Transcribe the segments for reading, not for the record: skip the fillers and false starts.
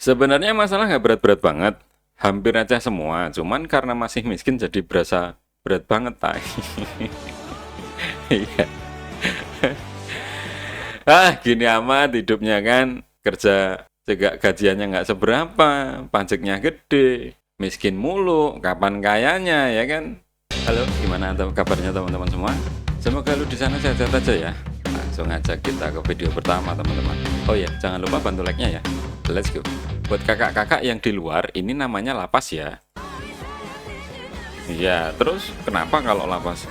Sebenarnya masalah nggak berat-berat banget, hampir aja semua. Cuman karena masih miskin jadi berasa berat banget, tay. Iya. Gini amat hidupnya kan. Kerja juga gajiannya nggak seberapa, pajaknya gede, miskin mulu, kapan kayanya ya kan? Halo, gimana kabarnya teman-teman semua? Semoga lu di sana sehat-sehat aja ya. Langsung aja kita ke video pertama teman-teman. Oh ya, jangan lupa bantu like-nya ya. Let's go. Buat kakak-kakak yang di luar, ini namanya lapas ya. Iya, terus kenapa kalau lapas?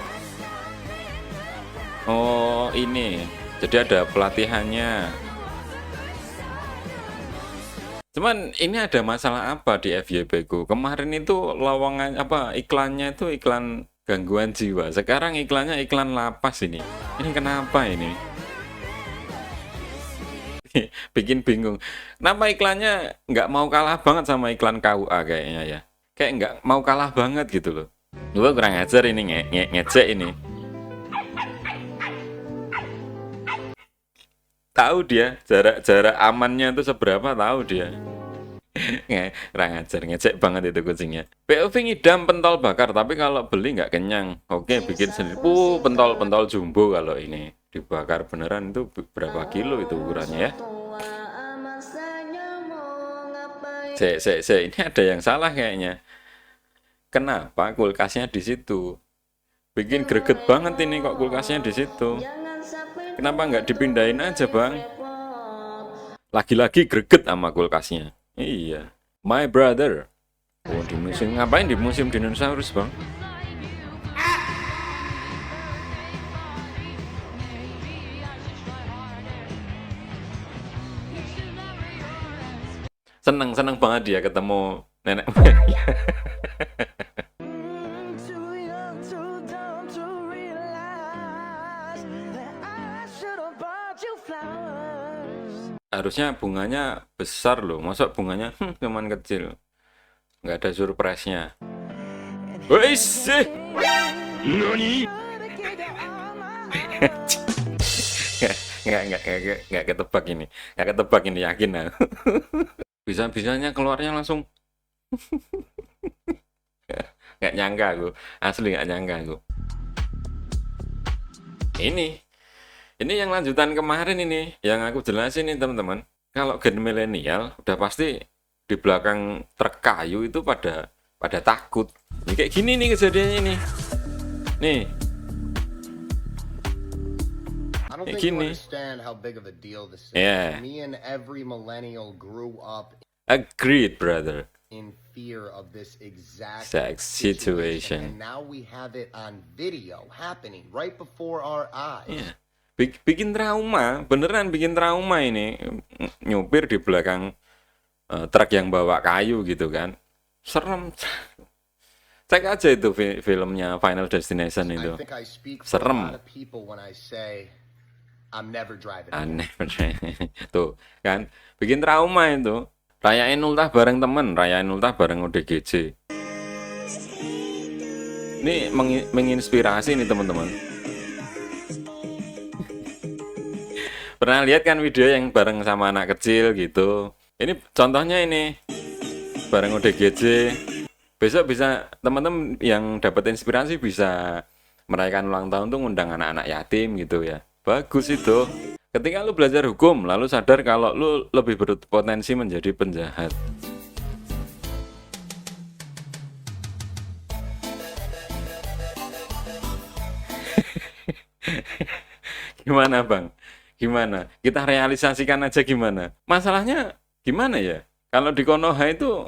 Oh, ini. Jadi ada pelatihannya. Cuman ini ada masalah apa di FYP ku? Kemarin itu lowongan apa iklannya itu iklan gangguan jiwa. Sekarang iklannya iklan lapas ini. Ini kenapa ini? Bikin bingung. Kenapa iklannya nggak mau kalah banget sama iklan KUA kayaknya ya? Kayak nggak mau kalah banget gitu loh. Gue kurang ajar ini ngecek ini. Tahu dia jarak amannya itu seberapa, tahu dia. Kurang ajar, ngecek banget itu kucingnya. POV ngidam pentol bakar, tapi kalau beli nggak kenyang. Oke, bikin sendiri. Pentol jumbo kalau ini dibakar beneran itu berapa kilo itu ukurannya ya? Ini ada yang salah kayaknya. Kenapa kulkasnya di situ? Bikin greget banget ini kok kulkasnya di situ. Kenapa nggak dipindahin aja, Bang? Lagi-lagi greget sama kulkasnya. Iya, my brother. Oh, di musim ngapain di musim dinosaurus, Bang? Seneng banget dia ketemu nenek moyangnya. Harusnya bunganya besar loh, masa bunganya cuman kecil, nggak ada surprise-nya. Wes, nani? nggak ketebak ini, yakin lah. Bisa-bisanya keluarnya langsung. Nggak nyangka aku, asli nggak nyangka aku. Ini yang lanjutan kemarin ini, yang aku jelasin nih teman-teman. Kalau gen milenial udah pasti di belakang truk kayu itu pada takut. Ini kayak gini nih kejadiannya nih. Nih. Kayak gini. Yeah. Agreed, brother. In fear of this exact situation. And now we have it on video happening right before our eyes. Yeah. Bikin trauma, beneran bikin trauma ini. Nyupir di belakang truk yang bawa kayu gitu kan. Serem. Cek aja itu filmnya Final Destination itu. Serem. Aneh. Tuh kan, bikin trauma itu. Rayain ultah bareng temen, rayain ultah bareng ODGJ. Ini menginspirasi nih teman-teman. Pernah lihat kan video yang bareng sama anak kecil gitu. Ini contohnya ini bareng ODGJ. Besok bisa teman-teman yang dapat inspirasi bisa merayakan ulang tahun tuh ngundang anak-anak yatim gitu ya. Bagus itu. Ketika lu belajar hukum lalu sadar kalau lu lebih berpotensi menjadi penjahat. Gimana, Bang? Gimana? Kita realisasikan aja gimana? Masalahnya gimana ya? Kalau di Konoha itu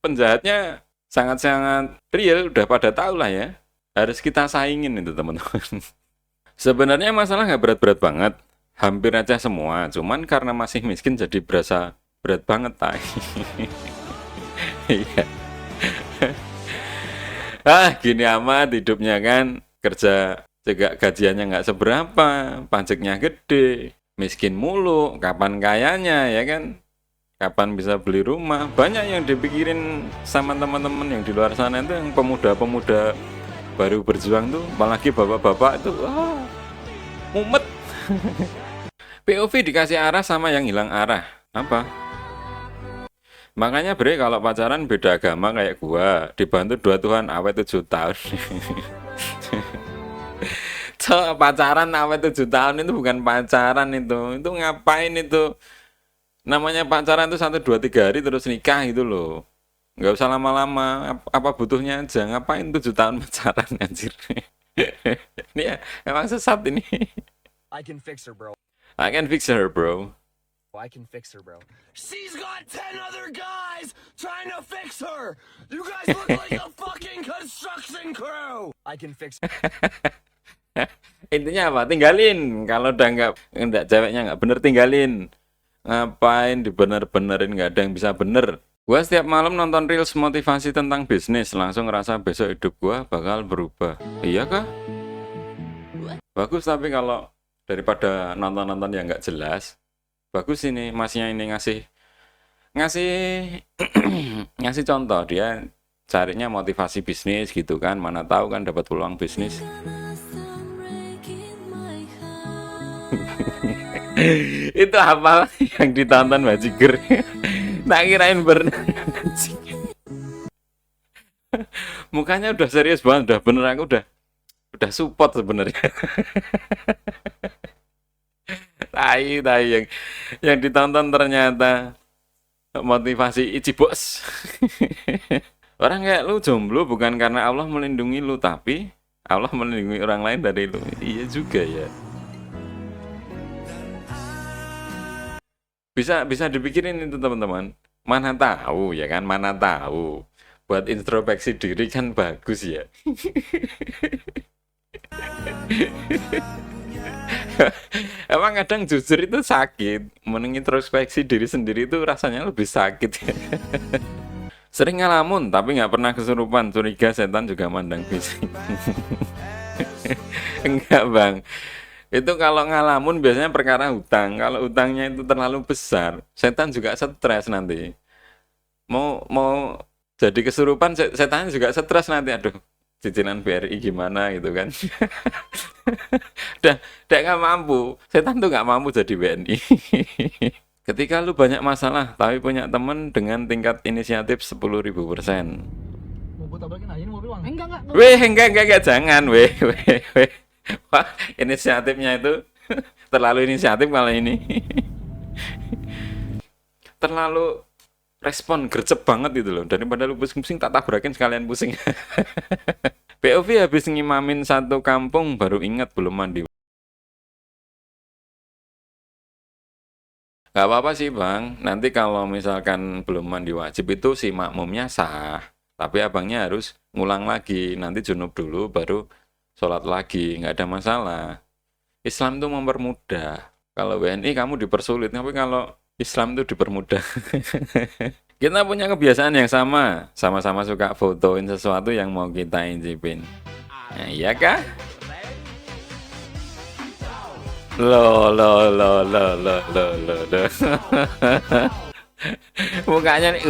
penjahatnya sangat-sangat real, udah pada tahu lah ya. Harus kita saingin itu teman-teman. Sebenarnya masalah nggak berat-berat banget. Hampir aja semua. Cuman karena masih miskin jadi berasa berat banget, tay. Iya. Gini amat hidupnya kan. Kerja juga gajiannya nggak seberapa, pajaknya gede, miskin mulu, kapan kayanya ya kan? Kapan bisa beli rumah? Banyak yang dipikirin sama teman-teman yang di luar sana itu, yang pemuda-pemuda baru berjuang tuh, apalagi bapak-bapak itu, mumet. POV dikasih arah sama yang hilang arah. Apa? Makanya bre kalau pacaran beda agama kayak gua, dibantu dua Tuhan awet 7 tahun. Cok, pacaran awet 7 tahun itu bukan pacaran itu. Itu ngapain itu? Namanya pacaran itu 1, 2, 3 hari terus nikah gitu loh. Nggak usah lama-lama. Apa butuhnya aja? Ngapain 7 tahun pacaran anjir? Ini ya, emang sesat ini. I can fix her, bro. I can fix her, bro. I can fix her, bro. She's got 10 other guys trying to fix her. You guys look like a fucking construction crew. I can fix her. Intinya apa? Tinggalin. Kalau udah nggak ceweknya nggak bener, tinggalin. Ngapain dibener-benerin, nggak ada yang bisa bener. Gua setiap malam nonton reels motivasi tentang bisnis, langsung ngerasa besok hidup gua bakal berubah. Iya kah? Bagus, tapi kalau daripada nonton-nonton yang nggak jelas, bagus ini masnya ini ngasih ngasih contoh. Dia carinya motivasi bisnis gitu kan, mana tahu kan dapat peluang bisnis. Itu apa yang ditonton bajigur? Tak kirain mukanya udah serius banget, udah bener, aku udah support sebenarnya. tai yang ditonton ternyata motivasi Ichi bos. Orang kayak lu jomblo bukan karena Allah melindungi lu, tapi Allah melindungi orang lain dari lu. Iya juga ya. Bisa dipikirin itu teman-teman. Mana tahu ya kan, mana tahu. Buat introspeksi diri kan bagus ya. Emang kadang jujur itu sakit. Mengintrospeksi diri sendiri itu rasanya lebih sakit. Sering ngalamun tapi nggak pernah kesurupan. Curiga setan juga mandang fisik. Enggak bang. Itu kalau ngalamun biasanya perkara hutang. Kalau hutangnya itu terlalu besar, setan juga stres nanti. Mau jadi kesurupan, setan juga stres nanti. Aduh, cicilan BRI gimana gitu kan. Udah nggak mampu. Setan tuh nggak mampu jadi WNI. Ketika lu banyak masalah, tapi punya temen dengan tingkat inisiatif 10.000%. Mau gue tabrakin aja nih mobil bang? Enggak. Weh, enggak, jangan, weh. Wah, inisiatifnya itu terlalu inisiatif kalau ini. Terlalu respon gercep banget gitu loh. Daripada lu pusing-pusing tak tabrakin sekalian pusing. POV habis ngimamin satu kampung baru ingat belum mandi. Gak apa-apa sih bang. Nanti kalau misalkan belum mandi wajib itu si makmumnya sah. Tapi abangnya harus ngulang lagi. Nanti junub dulu baru sholat lagi, nggak ada masalah. Islam itu mempermudah. Kalau WNI kamu dipersulit, tapi kalau Islam itu dipermudah. Kita punya kebiasaan yang sama-sama suka fotoin sesuatu yang mau kita incipin. Nah, iya kah? Loh. Mukanya nih,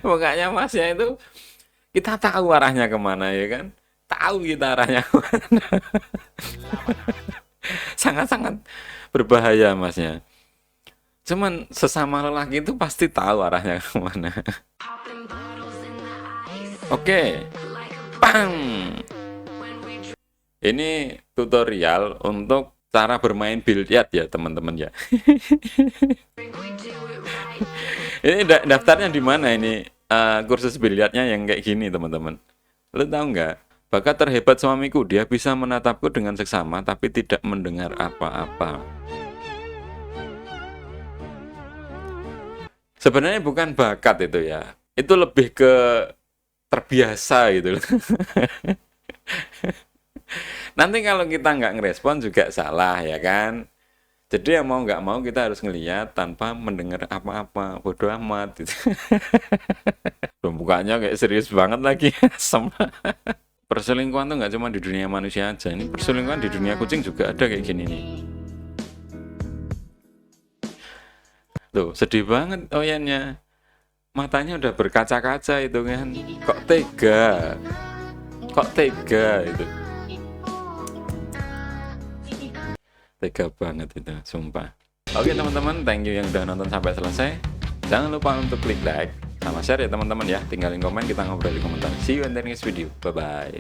mukanya masnya itu kita tahu arahnya kemana ya kan? Tahu kita arahnya kemana. Sangat-sangat berbahaya masnya. Cuman sesama lelaki itu pasti tahu arahnya kemana. Oke, pang. Ini tutorial untuk cara bermain biliar ya teman-teman ya. Ini daftarnya di mana ini? Kursus biliarnya yang kayak gini teman-teman. Lu tahu nggak? Bakat terhebat suamiku, dia bisa menatapku dengan seksama tapi tidak mendengar apa-apa. Sebenarnya bukan bakat itu ya. Itu lebih ke terbiasa gitu. Nanti kalau kita nggak ngerespon juga salah ya kan. Jadi ya mau nggak mau kita harus ngelihat tanpa mendengar apa-apa. Bodoh amat gitu. Bukannya kayak serius banget lagi. Sama. Perselingkuhan tuh nggak cuma di dunia manusia aja. Ini perselingkuhan di dunia kucing juga ada kayak gini nih. Tuh, sedih banget Oyennya. Matanya udah berkaca-kaca itu kan. Kok tega? Kok tega itu? Tega banget itu, sumpah. Oke teman-teman, thank you yang udah nonton sampai selesai. Jangan lupa untuk klik like sama share ya teman-teman ya. Tinggalin komen, kita ngobrol di komentar. See you in the next video. Bye bye.